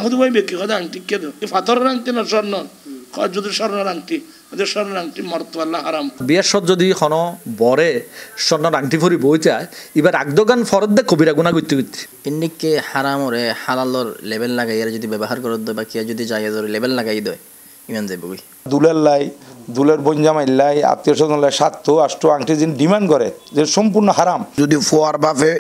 আমাদের ভাই ব্যক্তি কথা আংটি কে দো এই পাথরের আংটি না স্বর্ণ যদি স্বর্ণের আংটি ওদের স্বর্ণের আংটি মরত আল্লাহ হারাম বিয়ের সদ যদি কোনো বরে স্বর্ণের আংটি ফুরি বই যায় এবার আগদগান ফরদ দে কবিরা গুণা করতে করতে ইন্নিকে হারামরে হালালর লেভেল লাগাই আর যদি ব্যবহার করত দেয় বা কিয়া যদি জায়েজর লেভেল লাগাই দেয় ইমান যাইব কই দুলের লাই দুলের বঞ্জামাই লাই আত্মীয় স্বজন লাই সাতটো আষ্টটো আংটি যিনি ডিমান্ড করে যে সম্পূর্ণ হারাম যদি ফুয়ার বাপে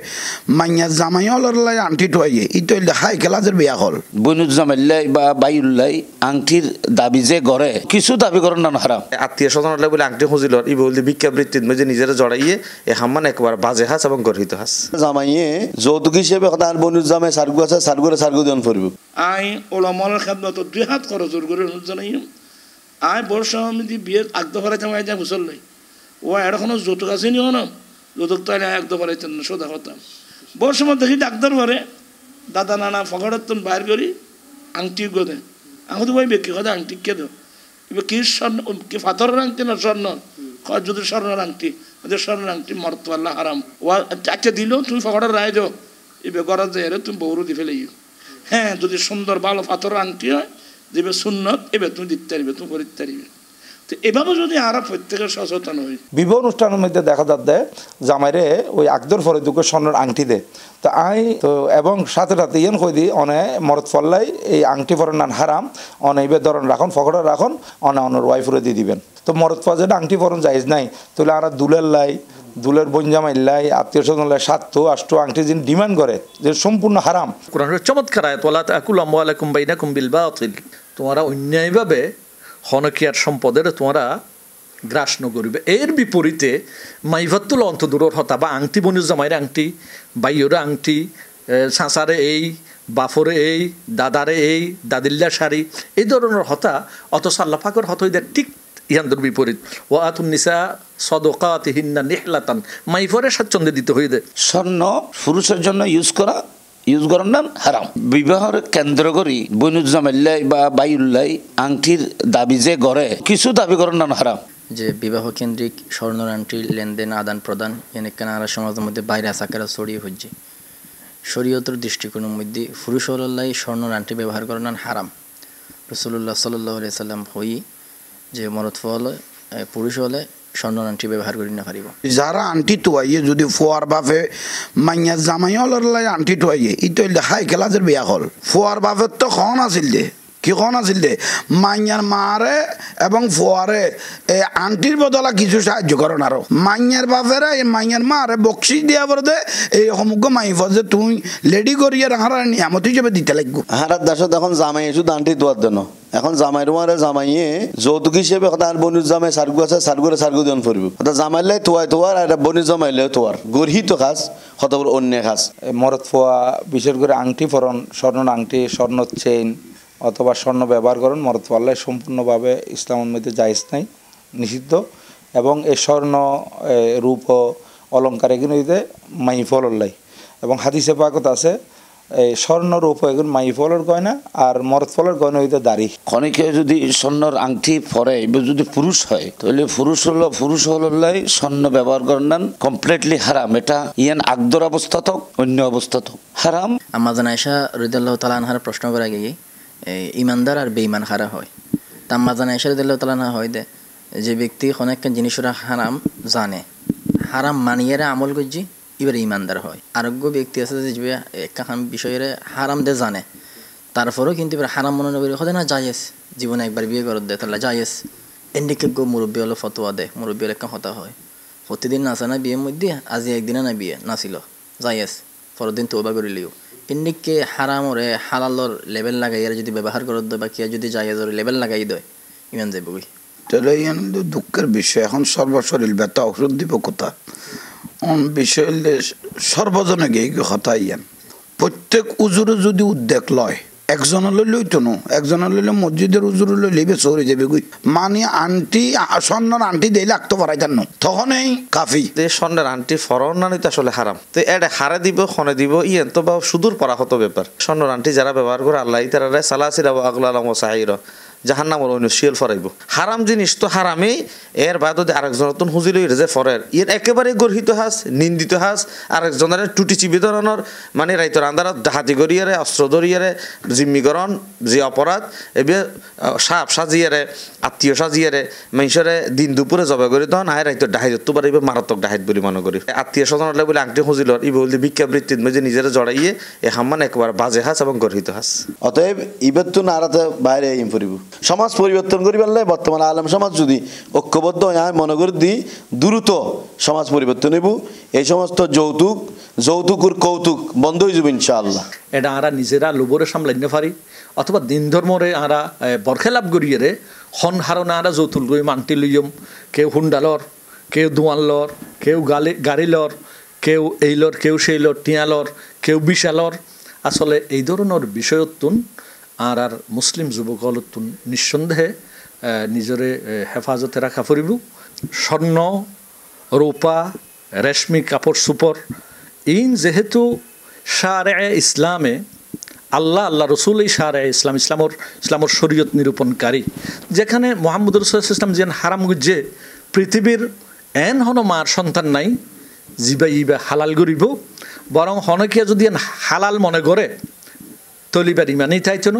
মাইয়া জামাই হলর লাই আংটি ঠুয়াইয়ে ইতো হাই খেলাজের বিয়া হল বনুজ্জামাইল্লাই বা বাইউল্লাই আংটির দাবি যে করে কিছু দাবি করেন না হারাম আত্মীয় স্বজন বলে আংটি খুঁজিল ই বলতে ভিক্ষাবৃত্তির মধ্যে নিজের জড়াইয়ে এ হাম্মান একবার বাজে হাস এবং গর্হিত হাস জামাইয়ে যৌতুক হিসেবে তার বনুজ্জামাই সারগু আছে সারগুরে সারগু দিন ফুরব আই ওলামার খেদমত 2 হাত খরচ করে জানাই আয় বর্ষা আমি বিয়ে আগদ ফরাইতাম আই যা মুসল নাই ও এখনো যৌতুক আছে নিও না যৌতুক তো আগদ ফরাইতেন না সোদা হতাম বর্ষার দেখি ডাক্তার ঘরে দাদা নানা ফকড়াতন বাইর করি আংটি গোদে আমাদের ভাই ব্যক্তি কথা আংটি কে দো এবার কি স্বর্ণ কি পাথরের আংটি না স্বর্ণ যদি স্বর্ণের আংটি ওদের স্বর্ণের আংটি মরত আল্লাহ হারাম ও আচ্ছা দিলেও তুমি ফকড়ার রায় দাও এবার করা যায় তুমি বৌরু দি ফেলে হ্যাঁ যদি সুন্দর ভালো পাথরের আংটি হয় যেবে সুন্নত এবার তুমি দিতে পারবে তুমি করতে পারবে তো এভাবে যদি আরা প্রত্যেকের সচেতন হই বিবাহ অনুষ্ঠানের মধ্যে দেখা যাচ্ছে জামাইরে ওই আকদর ফরে দুঃখের স্বর্ণের আংটি দে তো তো এবং সাথে সাথে ইয়েন কই দি অনে মরত ফল্লাই এই আংটি ফরের নান হারাম অনে এবার ধরন রাখন ফকড়া রাখন অনে অনর ওয়াইফরে দিয়ে দিবেন তো মরত ফল যেটা আংটি ফরন যাইজ নাই তাহলে আর দুলের লাই দুলের বঞ্জামাই লাই আত্মীয় স্বজন লাই সাতটো আষ্টটো আংটি যিনি ডিমান্ড করে যে সম্পূর্ণ হারাম কোরআনের চমৎকার আয়াত ওয়ালা তাকুলু আমওয়ালাকুম বাইনাকুম বিল বাতিল তোমরা অন্যায়ভাবে হনকিয়ার সম্পদের তোমরা গ্রাস নকরিবে এর বিপরীতে মাইভাত্তুল অন্তদূরর হতা বা আংটি বনুজ্জামাইয়ের আংটি বাইয়রে আংটি সাঁসারে এই বাফরে এই দাদারে এই দাদিল্লা শাড়ি এই ধরনের হতা অথচ আল্লাহ পাকের হত হইদের ঠিক ইহানদের বিপরীত ও আতুন্নিসা সদকাতিহিন্না নিহলাতান মাইফরে স্বাচ্ছন্দ্যে দিতে হইবে স্বর্ণ পুরুষের জন্য ইউজ করার নাম হারাম বিবাহের কেন্দ্র করি বনুজ্জামাইল্লাই বা বাইউল্লাই আংটির দাবি যে করে কিছু দাবি করার নাম হারাম যে বিবাহ কেন্দ্রিক স্বর্ণর আংটির লেনদেন আদান প্রদান এনেকেন আর সমাজের মধ্যে বাইরে আসাকেরা ছড়িয়ে হচ্ছে শরীয়তের দৃষ্টিকোণের মধ্যে পুরুষ হল্লাই স্বর্ণর আংটি ব্যবহার করার নাম হারাম রাসূলুল্লাহ সাল্লাল্লাহু আলাইহি সাল্লাম হই যে মরদ ফল পুরুষ হলে স্বর্ণর আংটি ব্যবহার করি না পারিব যারা আংটি ঠুয়াইয়ে যদি ফুয়ার বাপে মাইয়া জামাই হলর লাই আংটি ঠুয়াইয়ে ইতো হাই খেলাজের বিয়া হল ফুয়ার বাপের তো খন আছিল দে কি খন আছিল দে মাইয়ার মারে এবং ফুয়ারে আংটির বদলা কিছু সাহায্য করেন আরো মাইয়ার বাপেরা এই মাইয়ার মারে বকশিস দিয়া পরে দে এই সমগ্র মাইফ যে তুই লেডি করিয়ে হারা নিয়ামত হিসেবে দিতে লাগবো হারার দাসত এখন জামাই শুধু আংটি দোয়ার জন্য এখন জামাইর মারে জামাইয়ে যৌতুক হিসেবে তার বনুজ্জামাই সারগু আছে সারগুরে সারগু দিন ফুরব জামাইলাই তোয়ার আর বনুজ্জামাইলে তোয়ার গর্হিত খাস হত অন্য খাস মরদ ফোয়া বিশেষ করে আংটি ফরন স্বর্ণ আংটি স্বর্ণ চেইন অথবা স্বর্ণ ব্যবহার করেন মরদ ফল্লাই সম্পূর্ণভাবে ইসলামের মধ্যে জায়েজ নাই নিষিদ্ধ এবং এই স্বর্ণ রূপ অলঙ্কার এগুলো হইতে মাইফলল্লাই এবং হাদিসে পাকত আছে এই স্বর্ণ রূপ এখন মাইফলের গয়না আর মরদ ফলের গয়না হইতে দাড়ি অনেকে যদি স্বর্ণর আংটি পরে যদি পুরুষ হয় তাহলে পুরুষ হল্লাই স্বর্ণ ব্যবহার করেন না কমপ্লিটলি হারাম এটা ইয়ান আকদর অবস্থা থাক অন্য অবস্থা থাক হারাম আম্মাজান আয়েশা রাদিয়াল্লাহু তাআলা আনহার প্রশ্ন করা গিয়ে ইমানদার আর বেঈমান হারা হয় তা আম্মাজান আয়েশা রাদিয়াল্লাহু তাআলা আনহা হয় দে যে ব্যক্তি অনেক জিনিসরা হারাম জানে হারাম মানিয়ে আমল করছি এবারে ইমানদার হয় আরোগ্য ব্যক্তি আছে যে একটা বিষয়ের হারাম দে জানে তারপরেও কিন্তু এবার হারাম মনে করি হতে না জায়েজ জীবনে একবার বিয়ে করে দেয় তাহলে জায়েজ এন্ডিকে গো মুরব্বী হলো ফতোয়া দেয় মুরব্বী একটা কথা হয় প্রতিদিন নাচা না বিয়ের মধ্যে আজি একদিনে না বিয়ে নাছিল জায়েজ পরের দিন তওবা করিলিও এন্ডিকে হারামরে হালালর লেভেল লাগাই আর যদি ব্যবহার করত দেয় বা কিয়া যদি জায়েজর লেভেল লাগাই দেয় ইমান যাইব কই তাহলে দুঃখের বিষয় এখন সর্বশরীর ব্যথা ওষুধ দিব কোথা বিষয় সর্বজনে গিয়ে কথা ইয়ান প্রত্যেক উজুরে যদি উদ্যোগ লয় একজন লইলেই তো নো একজন লইলে মসজিদের উজুরে লইলে চড়ে যাবে গুই মানে আন্টি স্বর্ণের আন্টি দিয়ে লাগতো পারাই জান তখনই কাফি স্বর্ণের আন্টি ফরন না নিতে আসলে হারাম তো এটা হারে দিব খনে দিব ইয়েন তো বা সুদূর পরা হতো ব্যাপার স্বর্ণের আন্টি যারা ব্যবহার করে আল্লাহ তারা সালাসিরা আগলালাম সাহির জাহান্নামের অন্য শিয়াল ফরাইব হারাম জিনিস তো হারামেই এর বাদ আরেকজন নতুন হুজিল যে ফরের এর একেবারে গর্হিত হাস নিন্দিত হাস আরেকজনের টুটি চিবি ধরনের মানে রাইতর আন্দারত ডাহাতি গড়িয়ারে অস্ত্র ধরিয়ারে জিম্মিকরণ যে অপরাধ এবে সাপ সাজিয়ারে আত্মীয় সাজিয়ারে মানুষেরে দিন দুপুরে জবা করে তখন আয় রাইতর ডাহাই তো পারে মারাত্মক ডাহাইত বলে মনে করি আত্মীয় স্বজনলে বলে আংটি হুজিলর ই বলতে ভিক্ষাবৃত্তির মধ্যে নিজেরা জড়াইয়ে এ হাম্মান একবার বাজে হাস এবং গর্হিত হাস অতএব ইবের তো নারাতে বাইরে ইম ফুরিব সমাজ পরিবর্তন করি পারলে বর্তমান আলম সমাজ যদি ঐক্যবদ্ধ হয় আমি মনে করি দিই দ্রুত সমাজ পরিবর্তন হইব এই সমস্ত যৌতুকুর কৌতুক বন্ধ হয়ে যাবে ইনশাআল্লাহ এটা আরা নিজেরা লোভরে সামলাইতে পারি অথবা দিন ধর্মরে আরা বরখেলাপ করিয়ে রে হন হারনা আরা যৌতুল গই মানটি লইম কেউ হুন্ডালর কেউ দোয়ানলর কেউ গাড়িলর কেউ এইলর কেউ সেইলর টিয়ালর কেউ বিশালর আসলে এই ধরনের বিষয়তুন আর মুসলিম যুবকলতুন নিঃসন্দেহে নিজরে হেফাজতে রাখা ফুরিব স্বর্ণ রূপা রেশমি কাপড় সুপর ইন যেহেতু শারে ইসলামে আল্লাহ রসুল এই শারে ইসলামর শরীয়ত নিরূপণকারী যেখানে মোহাম্মদ রসুল ইসলাম যেন হারাম গুজে পৃথিবীর এন হন মার সন্তান নাই জিবা ইবা হালাল করিব বরং হনকিয়া যদি হালাল মনে করে তলিবার ইমানেই চাইছেন